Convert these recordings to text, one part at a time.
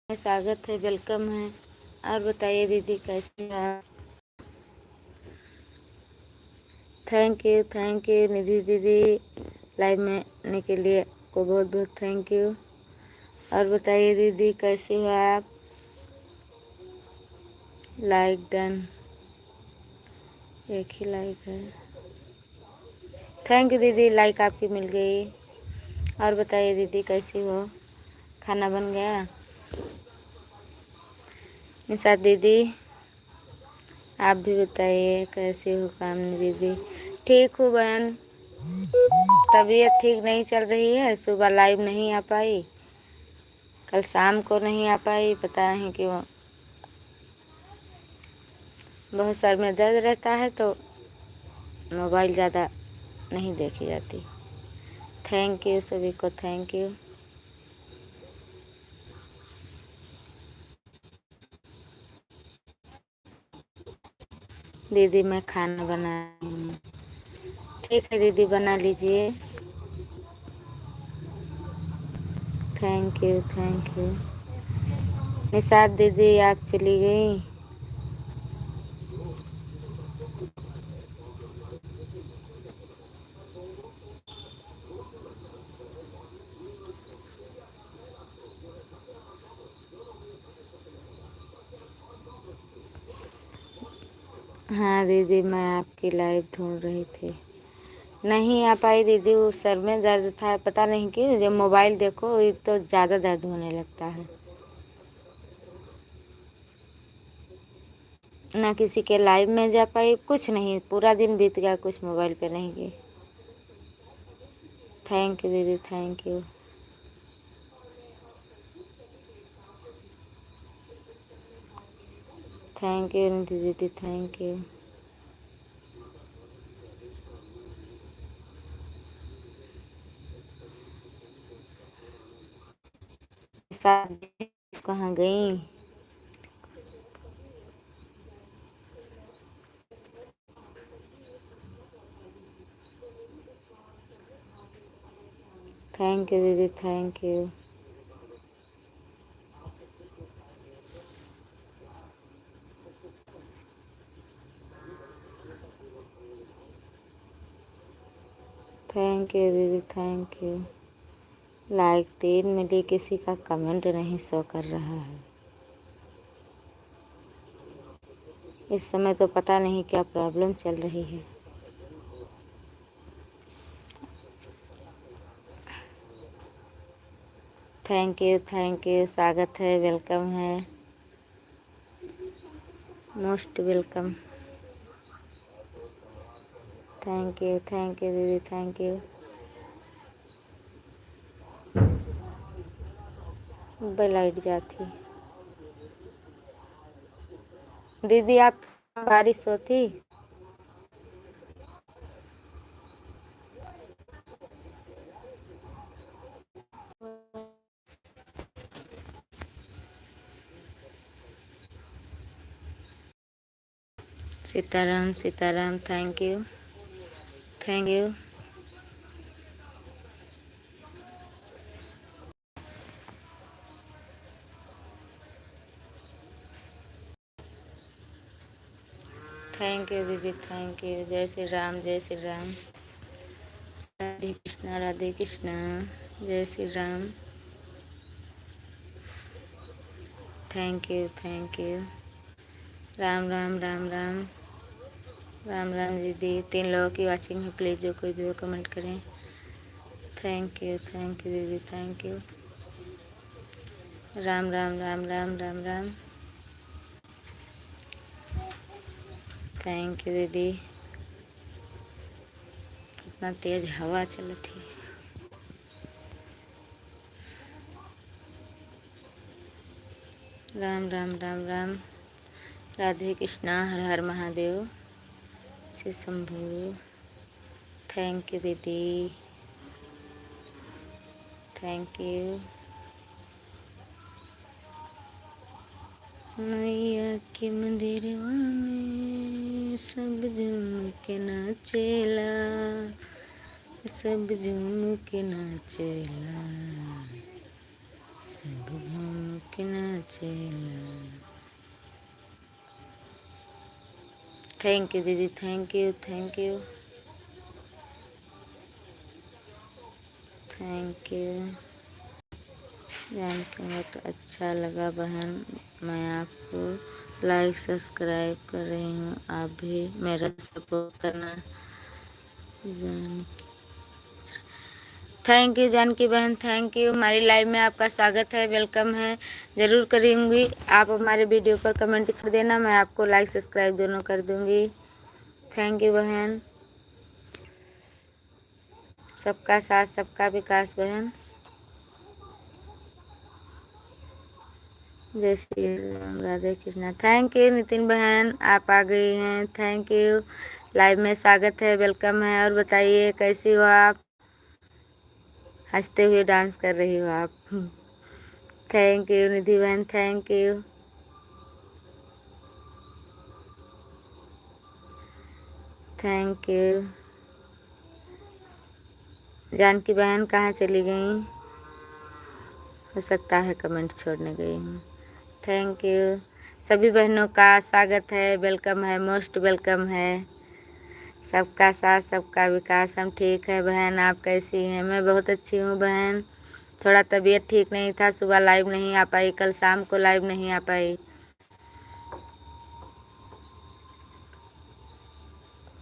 स्वागत है, वेलकम है। और बताइए दीदी कैसे हैं आप? थैंक यू निधि दीदी, लाइव में आने के लिए को बहुत बहुत थैंक यू। और बताइए दीदी कैसे हो आप? लाइक डन, एक ही लाइक है। थैंक यू दीदी, लाइक आपकी मिल गई। और बताइए दीदी कैसी हो? खाना बन गया? निशा दीदी आप भी बताइए कैसे हो? कामनी दीदी ठीक हूँ बहन, तबीयत ठीक नहीं चल रही है। सुबह लाइव नहीं आ पाई, कल शाम को नहीं आ पाई, पता नहीं क्यों। बहुत सर में दर्द रहता है तो मोबाइल ज़्यादा नहीं देखी जाती। थैंक यू सभी को, थैंक यू। दीदी मैं खाना बना रही हूँ। ठीक है दीदी, बना लीजिए। Thank you thank you. Nishat दीदी आप चली गई? हाँ दीदी, मैं आपकी लाइव ढूंढ रही थी, नहीं आ पाई दीदी। वो सर में दर्द था, पता नहीं क्यों। जब मोबाइल देखो तो ज़्यादा दर्द होने लगता है। ना किसी के लाइव में जा पाई, कुछ नहीं, पूरा दिन बीत गया, कुछ मोबाइल पे नहीं गई। थैंक यू दीदी, थैंक यू। थैंक यू निधि दीदी, थैंक यू। कहाँ गई? थैंक यू दीदी, थैंक यू। थैंक यू दीदी, थैंक यू। लाइक 3 मिली, किसी का कमेंट नहीं शो कर रहा है। इस समय तो पता नहीं क्या प्रॉब्लम चल रही है। थैंक यू, स्वागत है, वेलकम है, मोस्ट वेलकम। थैंक यू दीदी, थैंक यू। लाइट जाती दीदी, आप बारिश होती? Sitaram Sitaram, thank you thank you. Thank you दीदी, थैंक यू। जय श्री राम, जय श्री राम। राधे कृष्णा, राधे कृष्णा। जय Shri Ram. Thank you, thank you. Ram Ram Ram Ram. Ram Ram दीदी। 3 लोगों की वाचिंग है, प्लीज़ जो कोई भी हो कमेंट करें। थैंक यू दीदी, thank you. Ram Ram Ram Ram Ram Ram. Thank you दीदी। कितना तेज हवा चलती है। राम राम राम राम। राधे कृष्णा, हर हर महादेव। श्री शंभू। थैंक यू दीदी, थैंक यू। मैया के मंदिरवा में सब झूम के नाचेला, सब झूम के नाचेला, सब झूम के नाचेला। थैंक यू दीदी, thank you thank you thank you. जान के बहुत अच्छा लगा बहन। मैं आपको लाइक सब्सक्राइब कर रही हूँ, आप भी मेरा सपोर्ट करना। थैंक यू जानकी बहन, थैंक यू। हमारी लाइव में आपका स्वागत है, वेलकम है। ज़रूर करूँगी। आप हमारे वीडियो पर कमेंट छोड़ देना, मैं आपको लाइक सब्सक्राइब दोनों कर दूँगी। थैंक यू बहन। सबका साथ सबका विकास बहन। जय श्री राम, राधे कृष्णा। थैंक यू नितिन बहन, आप आ गई हैं, थैंक यू। लाइव में स्वागत है, वेलकम है। और बताइए कैसी हो आप? हंसते हुए डांस कर रही हो आप। थैंक यू निधि बहन, thank you. Thank you. Janaki बहन कहाँ चली गई? हो सकता है कमेंट छोड़ने गई हूँ। Thank you. सभी बहनों का स्वागत है, वेलकम है, मोस्ट वेलकम है। सबका साथ सबका विकास। हम ठीक है बहन, आप कैसी हैं? मैं बहुत अच्छी हूँ बहन। थोड़ा तबीयत ठीक नहीं था, सुबह लाइव नहीं आ पाई, कल शाम को लाइव नहीं आ पाई।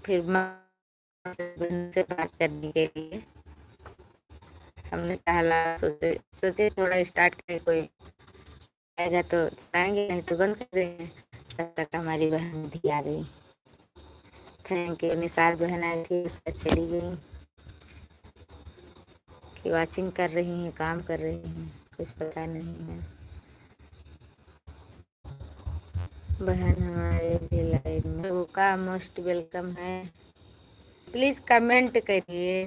फिर बहन से बात करने के लिए हमने कहा सोचे थोड़ा स्टार्ट करें, कोई आएगा तो आएंगे, नहीं तो बंद कर देंगे। तब तक हमारी बहन भी आ गई। Thank you. निसार बहन आई थी, उसका चली गई कि वाचिंग कर रही हैं, काम कर रही हैं, कुछ पता नहीं है। बहन हमारे भी लाइव में का मोस्ट वेलकम है। प्लीज कमेंट करिए।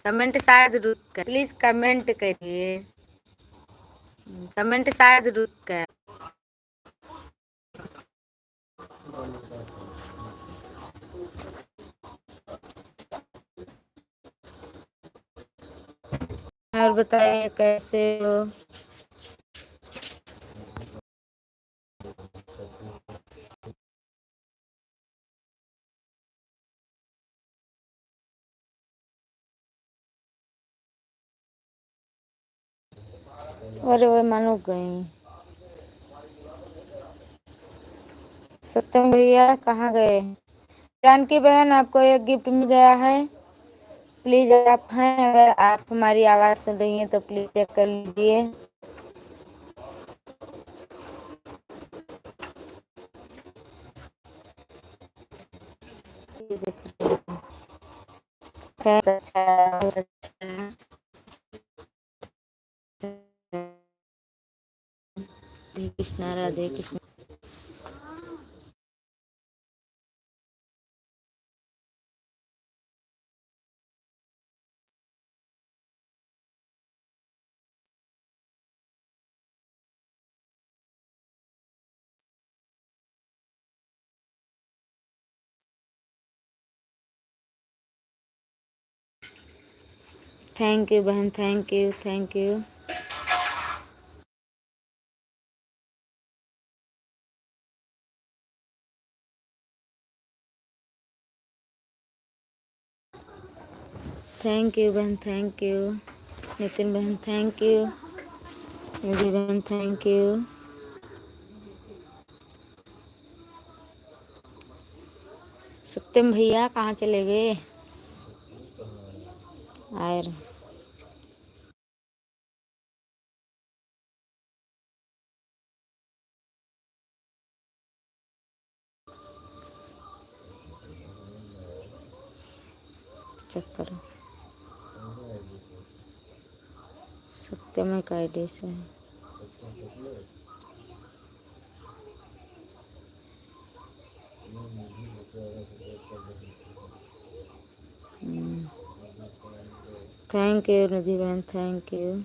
कमेंट शायद रुक कर, प्लीज कमेंट करिए। कमेंट शायद रुक कर। और बताइए कैसे हो? अरे वो मानो गई। सत्यम भैया कहाँ गए? जानकी बहन आपको एक गिफ्ट मिल गया है। प्लीज आप हैं, अगर आप हमारी आवाज़ सुन रही हैं तो प्लीज चेक कर लीजिए। देख रही हूँ। खैर अच्छा है, बहुत अच्छा है। राधे कृष्णा, राधे कृष्णा। थैंक यू बहन, thank you, thank you. Thank you बहन, थैंक यू। नितिन बहन थैंक यू। निधि बहन थैंक यू। सत्यम भैया कहाँ चले गए? आए रहे। चेक करो। सत्यम एक आईडी से है। थैंक यू निधि बहन, thank you.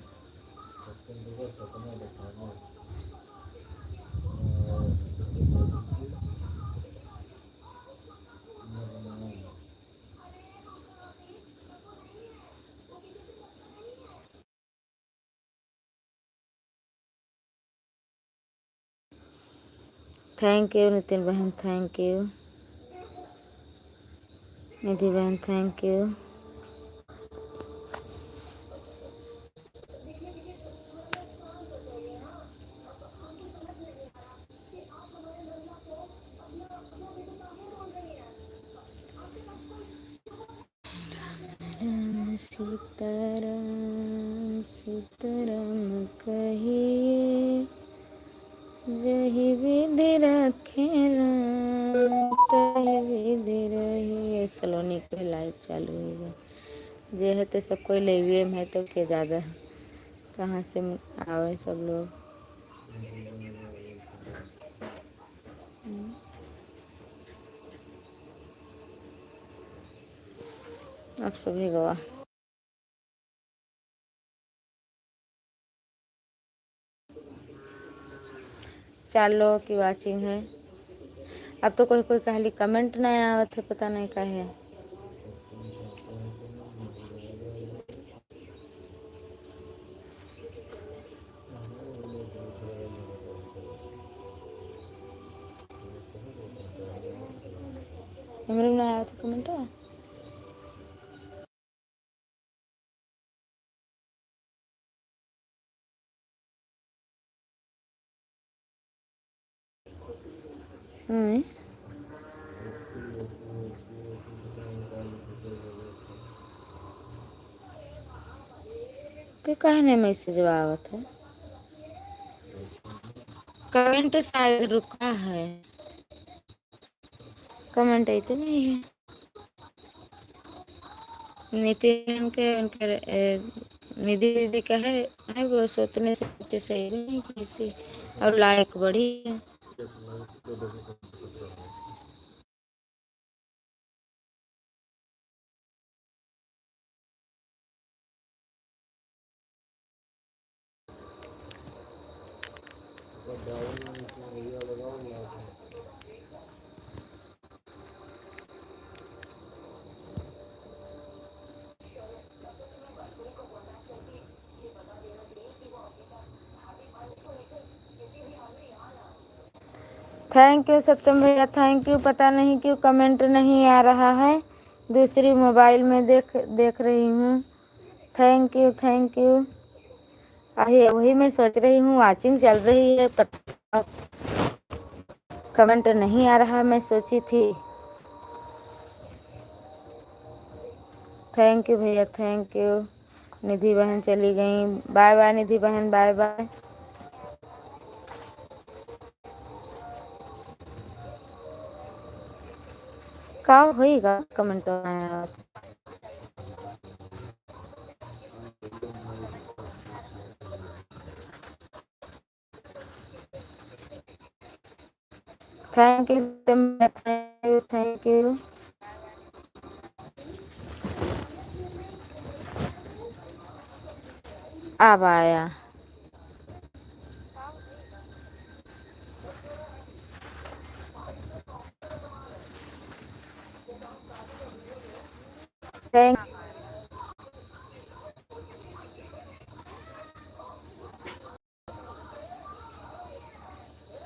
Thank you Nitin बहन, थैंक यू। निधि बहन थैंक यू। राम सीताराम सीताराम कहिए, जही विधि रखे राम तही विधि रहिए। सलोनी के लाइव चालू होगा। जे है तो सब कोई लेविए में है तो क्या ज़्यादा कहाँ से आवे सब लोग। अब सभी गवा चार लोगों की वाचिंग है। अब तो कोई कोई कहली कमेंट नहीं आवत है, पता नहीं का है। हमरे में नहीं आया था कमेंट। तो कहने मैसेज आवत है। कमेंट शायद रुका है। कमेंट आई तो नहीं है। नितिन के उनके निधि दीदी का है वो सोचने से सही नहीं किसी और लायक बड़ी है। थैंक यू सत्यम भैया, थैंक यू। पता नहीं क्यों कमेंट नहीं आ रहा है। दूसरी मोबाइल में देख रही हूँ। Thank you, thank you. अरे वही मैं सोच रही हूँ, वाचिंग चल रही है, कमेंट नहीं आ रहा। मैं सोची थी। थैंक यू भैया, थैंक यू। निधि बहन चली गई। बाय बाय निधि बहन, बाय बाय। का होएगा कमेंट में। Thank you, thank you. अब आया।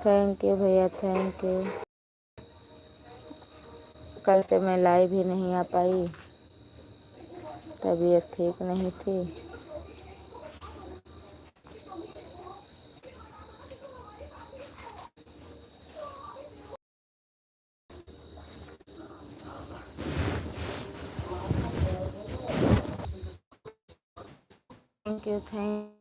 थैंक यू भैया, थैंक यू। कल से मैं लाइव ही नहीं आ पाई, तबीयत ठीक नहीं थी। Thank you, thank